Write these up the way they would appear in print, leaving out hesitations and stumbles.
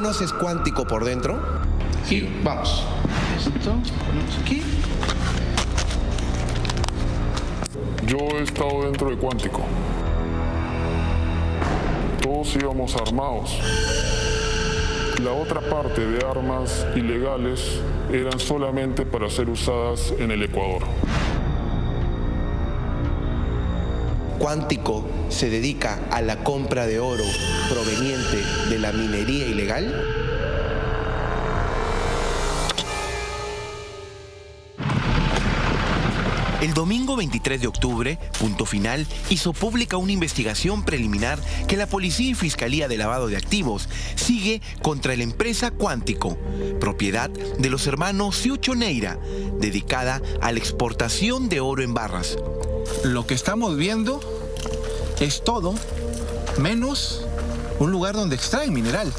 conoces Cuántico por dentro? Aquí, vamos. Esto, ponemos aquí. Yo he estado dentro de Cuántico. Todos íbamos armados. La otra parte de armas ilegales eran solamente para ser usadas en el Ecuador. ¿Cuántico se dedica a la compra de oro proveniente de la minería ilegal? El domingo 23 de octubre, Punto Final hizo pública una investigación preliminar que la Policía y Fiscalía de Lavado de Activos sigue contra la empresa Cuántico, propiedad de los hermanos Siucho Neira, dedicada a la exportación de oro en barras. Lo que estamos viendo es todo menos un lugar donde extraen mineral.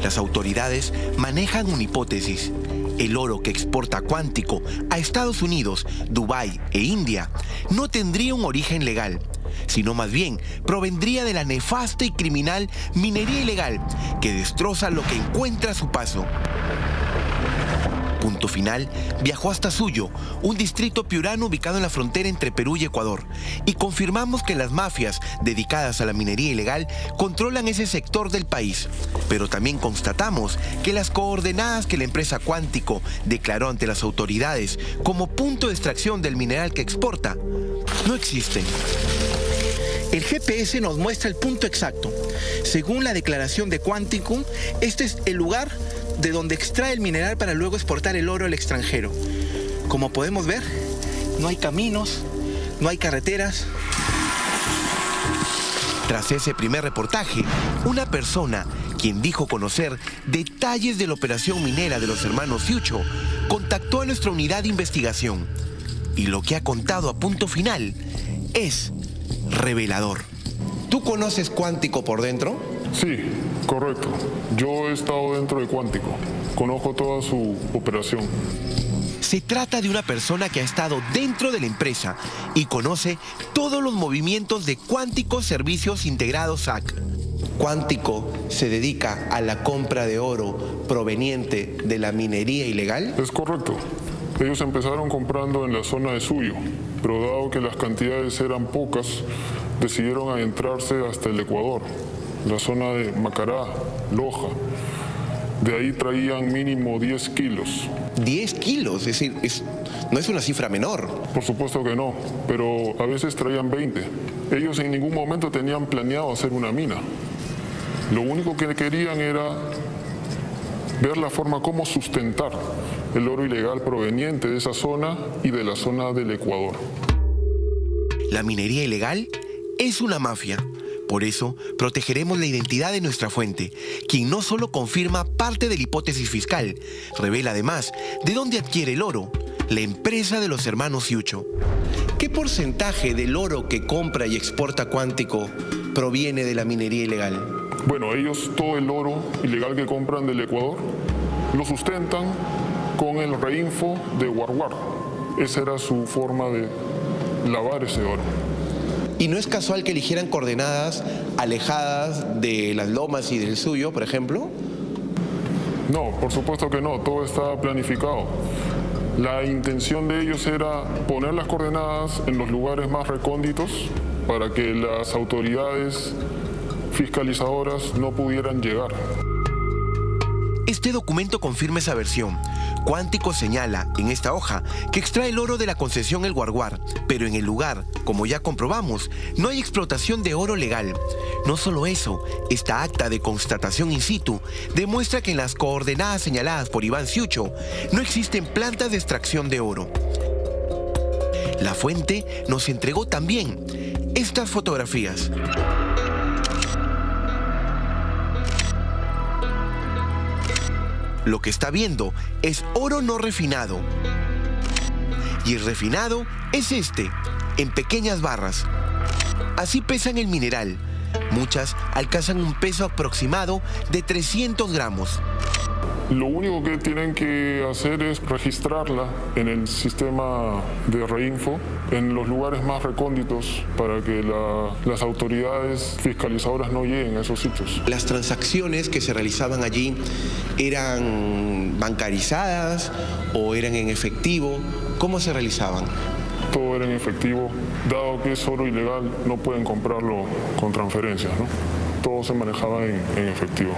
Las autoridades manejan una hipótesis. El oro que exporta Cuántico a Estados Unidos, Dubái e India no tendría un origen legal, sino más bien provendría de la nefasta y criminal minería ilegal que destroza lo que encuentra a su paso. Punto Final viajó hasta Suyo, un distrito piurano ubicado en la frontera entre Perú y Ecuador, y confirmamos que las mafias dedicadas a la minería ilegal controlan ese sector del país. Pero también constatamos que las coordenadas que la empresa Cuántico declaró ante las autoridades como punto de extracción del mineral que exporta no existen. El GPS nos muestra el punto exacto. Según la declaración de Cuántico, este es el lugar de donde extrae el mineral para luego exportar el oro al extranjero. Como podemos ver, no hay caminos, no hay carreteras. Tras ese primer reportaje, una persona, quien dijo conocer detalles de la operación minera de los hermanos Siucho, contactó a nuestra unidad de investigación. Y lo que ha contado a Punto Final es revelador. ¿Tú conoces Cuántico por dentro? Sí, correcto. Yo he estado dentro de Cuántico. Conozco toda su operación. Se trata de una persona que ha estado dentro de la empresa y conoce todos los movimientos de Cuántico Servicios Integrados SAC. ¿Cuántico se dedica a la compra de oro proveniente de la minería ilegal? Es correcto. Ellos empezaron comprando en la zona de Suyo, pero dado que las cantidades eran pocas, decidieron adentrarse hasta el Ecuador, la zona de Macará, Loja. De ahí traían mínimo 10 kilos. 10 kilos, es decir, no es una cifra menor. Por supuesto que no, pero a veces traían 20. Ellos en ningún momento tenían planeado hacer una mina. Lo único que querían era ver la forma cómo sustentar el oro ilegal proveniente de esa zona y de la zona del Ecuador. La minería ilegal es una mafia. Por eso, protegeremos la identidad de nuestra fuente, quien no solo confirma parte de la hipótesis fiscal, revela además de dónde adquiere el oro, la empresa de los hermanos Siucho. ¿Qué porcentaje del oro que compra y exporta Cuántico proviene de la minería ilegal? Bueno, ellos todo el oro ilegal que compran del Ecuador lo sustentan con el reinfo de Guarguar. Esa era su forma de lavar ese oro. ¿Y no es casual que eligieran coordenadas alejadas de las lomas y del Suyo, por ejemplo? No, por supuesto que no, todo estaba planificado. La intención de ellos era poner las coordenadas en los lugares más recónditos para que las autoridades fiscalizadoras no pudieran llegar. Este documento confirma esa versión. Cuántico señala en esta hoja que extrae el oro de la concesión El Guarguar, pero en el lugar, como ya comprobamos, no hay explotación de oro legal. No solo eso, esta acta de constatación in situ demuestra que en las coordenadas señaladas por Iván Siucho no existen plantas de extracción de oro. La fuente nos entregó también estas fotografías. Lo que está viendo es oro no refinado. Y el refinado es este, en pequeñas barras. Así pesan el mineral. Muchas alcanzan un peso aproximado de 300 gramos. Lo único que tienen que hacer es registrarla en el sistema de Reinfo, en los lugares más recónditos, para que las autoridades fiscalizadoras no lleguen a esos sitios. ¿Las transacciones que se realizaban allí eran bancarizadas o eran en efectivo? ¿Cómo se realizaban? Todo era en efectivo. Dado que es oro ilegal, no pueden comprarlo con transferencias, ¿no? Todo se manejaba en efectivo.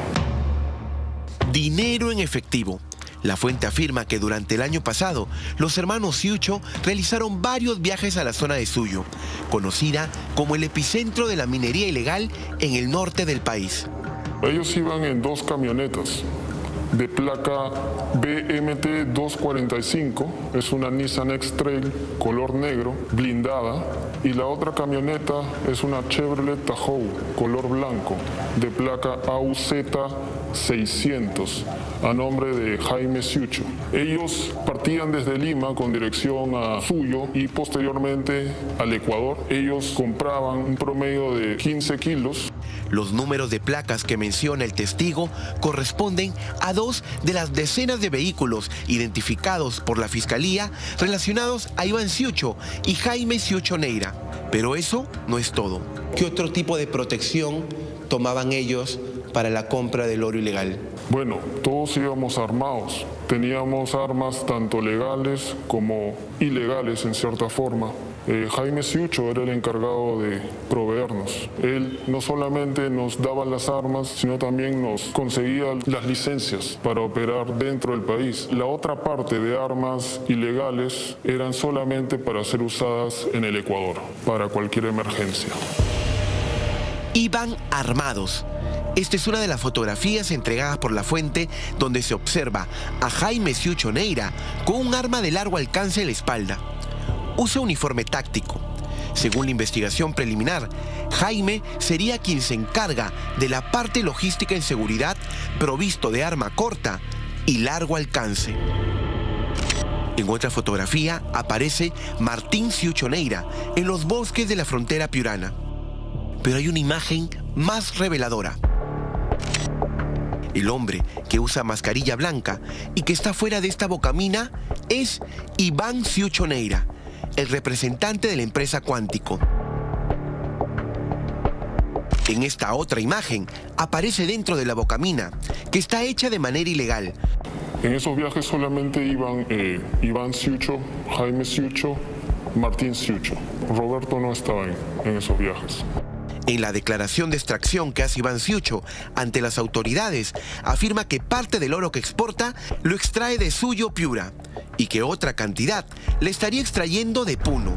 Dinero en efectivo. La fuente afirma que durante el año pasado, los hermanos Siucho realizaron varios viajes a la zona de Suyo, conocida como el epicentro de la minería ilegal en el norte del país. Ellos iban en 2 camionetas de placa BMT 245, es una Nissan X-Trail color negro, blindada, y la otra camioneta es una Chevrolet Tahoe color blanco, de placa AUZ 600, a nombre de Jaime Siucho. Ellos partían desde Lima con dirección a Suyo y posteriormente al Ecuador. Ellos compraban un promedio de 15 kilos. Los números de placas que menciona el testigo corresponden a 2 de las decenas de vehículos identificados por la Fiscalía relacionados a Iván Siucho y Jaime Siucho Neira. Pero eso no es todo. ¿Qué otro tipo de protección tomaban ellos para la compra del oro ilegal? Bueno, todos íbamos armados. Teníamos armas tanto legales como ilegales en cierta forma. Jaime Siucho era el encargado de proveernos. Él no solamente nos daba las armas, sino también nos conseguía las licencias para operar dentro del país. La otra parte de armas ilegales eran solamente para ser usadas en el Ecuador, para cualquier emergencia. Iban armados. Esta es una de las fotografías entregadas por la fuente donde se observa a Jaime Siucho Neira con un arma de largo alcance en la espalda. Usa uniforme táctico. Según la investigación preliminar, Jaime sería quien se encarga de la parte logística en seguridad, provisto de arma corta y largo alcance. En otra fotografía aparece Martín Siucho Neira en los bosques de la frontera piurana. Pero hay una imagen más reveladora. El hombre que usa mascarilla blanca y que está fuera de esta bocamina es Iván Siucho Neira, el representante de la empresa Cuántico. En esta otra imagen aparece dentro de la bocamina, que está hecha de manera ilegal. En esos viajes solamente iban Iván Siucho, Jaime Siucho, Martín Siucho. Roberto no estaba en esos viajes. En la declaración de extracción que hace Iván Siucho ante las autoridades, afirma que parte del oro que exporta lo extrae de Suyo, Piura, y que otra cantidad le estaría extrayendo de Puno.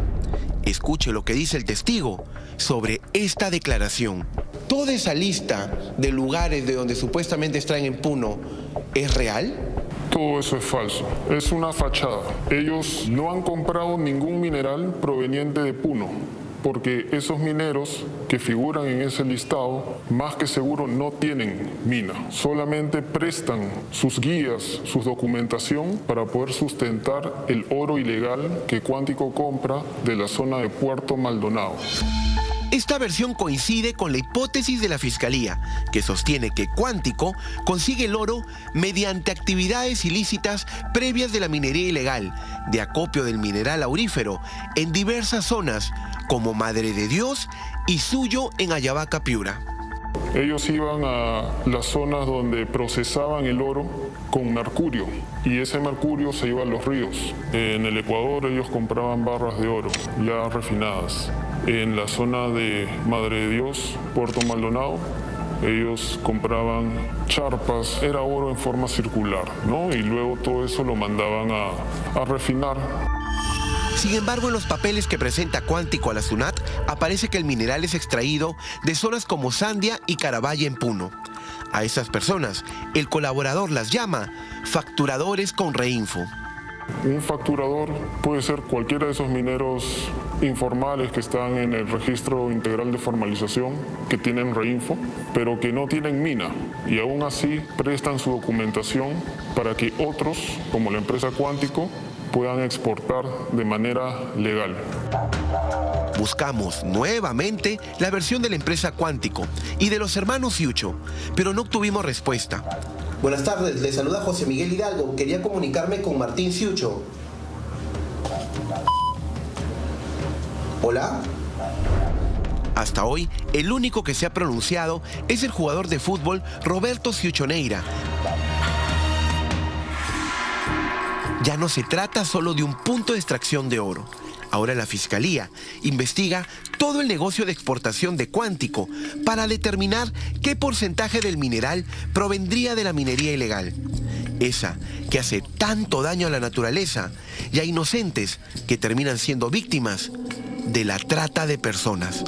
Escuche lo que dice el testigo sobre esta declaración. ¿Toda esa lista de lugares de donde supuestamente extraen en Puno es real? Todo eso es falso, es una fachada. Ellos no han comprado ningún mineral proveniente de Puno, porque esos mineros que figuran en ese listado, más que seguro no tienen mina. Solamente prestan sus guías, su documentación para poder sustentar el oro ilegal que Cuántico compra de la zona de Puerto Maldonado. Esta versión coincide con la hipótesis de la Fiscalía, que sostiene que Cuántico consigue el oro mediante actividades ilícitas previas de la minería ilegal, de acopio del mineral aurífero en diversas zonas, como Madre de Dios y Suyo en Ayabaca, Piura. Ellos iban a las zonas donde procesaban el oro con mercurio y ese mercurio se iba a los ríos. En el Ecuador ellos compraban barras de oro ya refinadas. En la zona de Madre de Dios, Puerto Maldonado, ellos compraban charpas, era oro en forma circular, ¿no? Y luego todo eso lo mandaban a refinar. Sin embargo, en los papeles que presenta Cuántico a la SUNAT, aparece que el mineral es extraído de zonas como Sandia y Carabaya en Puno. A esas personas, el colaborador las llama facturadores con Reinfo. Un facturador puede ser cualquiera de esos mineros informales que están en el registro integral de formalización, que tienen Reinfo, pero que no tienen mina y aún así prestan su documentación para que otros, como la empresa Cuántico, puedan exportar de manera legal. Buscamos nuevamente la versión de la empresa Cuántico y de los hermanos Siucho, pero no obtuvimos respuesta. Buenas tardes, le saluda José Miguel Hidalgo. Quería comunicarme con Martín Ciucho. ¿Hola? Hasta hoy, el único que se ha pronunciado es el jugador de fútbol Roberto Ciucho Neira. Ya no se trata solo de un punto de extracción de oro. Ahora la Fiscalía investiga todo el negocio de exportación de Cuántico para determinar qué porcentaje del mineral provendría de la minería ilegal. Esa que hace tanto daño a la naturaleza y a inocentes que terminan siendo víctimas de la trata de personas.